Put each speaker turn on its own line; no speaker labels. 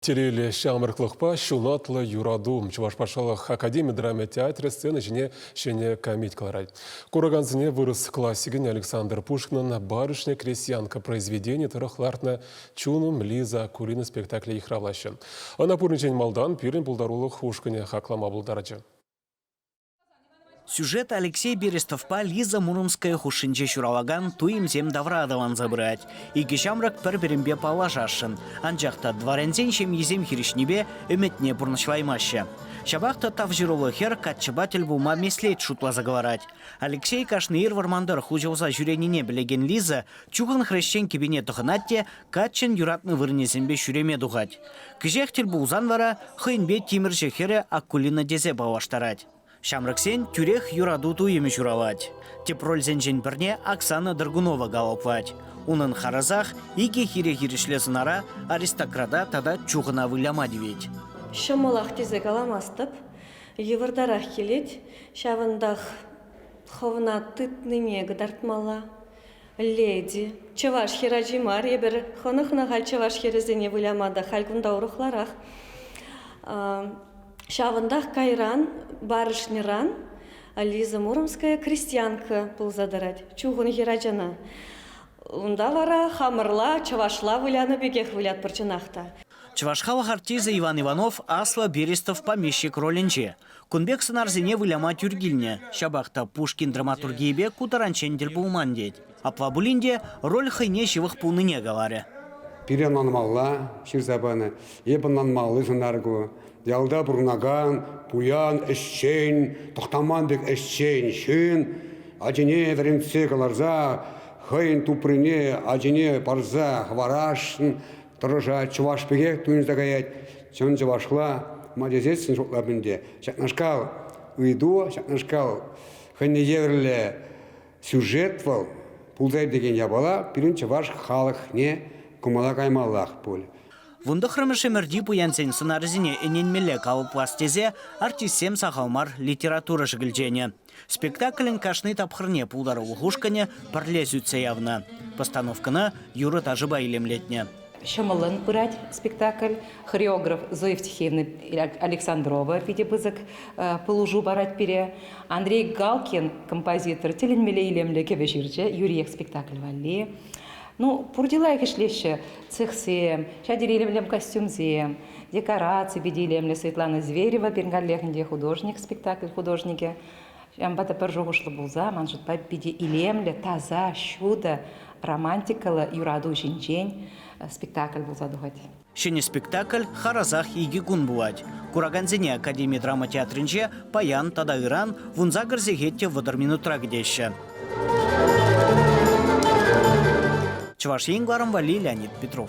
Терелі шамырқлықпа шунатлы юрадум. Чувашпашалық Академия драма театры сцены және комедиялар. Кураганзіне вырыс классигін Александр Пушкиннің барышня крестьянка произведение тұрықлартына чуным Лиза Курина спектаклі ихравлашы. Ана пурничен малдан пирин пулдарулық Пушкине хаклама булдарачы.
Сюжет Алексей Берестовпа Лиза Муромская хушинче шуралаган туимзем даврадован забрать. И кешамрак пір-бірімбе палажашын. Анжақта дворянзен шем езем хиришнебе үмітне бұрнышлаймашы. Шабақта тавжирулы хер катчыбатель бума меслет шутла заговорать. Алексей кашныир вармандар хужауса жүренине білеген Лиза чуғын хрещен кебене тұхынатте катчын юратны вырнезембе шүреме дұғать. Кіжектіл бұлзан вара хыйнбе тимір жехері аккулина дезе бауаштарать. Шамраксен тюрех юраду туемі журавать. Тепрользен жен бірне Оксана Драгунова галопвать. Унын харазах ике хире-хирешлесінара аристокрада тада чуғына вылямадевет.
Шымылақ тезе галамастып, евардарах келет, шавындақ ховна тытныне гдартмала. Леди, чаваш хераджимар, ебір хонықна хал чаваш херезене вылямада халгунда урықларақ. Шавындақ кайран, барышнеран, Лиза Муромская крестьянка был задарать. Чуғын хераджана. Унда вара хамырла, чавашла выляны бегех вылят парчынақта.
Чавашхава артиза Иван Иванов асла Берестов помещик роленче. Кунбек сынарзине выляма тюргильне. Шабахта Пушкин драматургиебе кутаранчендель булмандеть. Аплабулинде роль хайне шивых пулныне говоря.
Пиренанмалла, ширзабаны, ебананмаллы жынаргу. Ялда бұрнаган, пуян, әшчен, тоқтамандық әшчен, шын, ажене вәрімтсе қаларза, хайын тупрыне, ажене парза, хварашын, тұрыжа, чуваш пегек туынызда гаят, чын чувашла, мадезетсін жоқлабынде. Шақнашқал ұйду, шақнашқал хайны еврлі сюжет вал, пулзай деген ябала, пирін чуваш халық не кумала каймаллах пөл.
Вунды хрымышы мірді пуянсен сынарызіне эненмелі калып вастезе артистсем сақалмар литература жігілжені. Спектаклін кашны тапхырне пулдары ұғушқыне пірлезүтсе явна. Постановканы юры тажыба илемлетне.
Шамалын пырать спектакль, хореограф Зоя Евтихеевна Александрова видебызык пылужу барать пере, Андрей Галкин, композитор, теленмеле илемле кевеширче, Юрий спектакль валли. Ну, пурдилайк ишлеші цехсем, шадирелемлем костюмзем, декорации бедилемле Светлана Зверева, пернгаллехнде художник, спектакль художники. Амбата пержогушлы булза, манжытпа беди илемле, таза, шуда, романтикалы, юраду жинжень спектакль булза дугать.
Шене спектакль харазах иги гун бувать. Кураганзине Академия драма театрынче паян тада иран вунзагыр зегетте вадармину трагдеща. Чуваш Енгваром Вали Леонид Петров.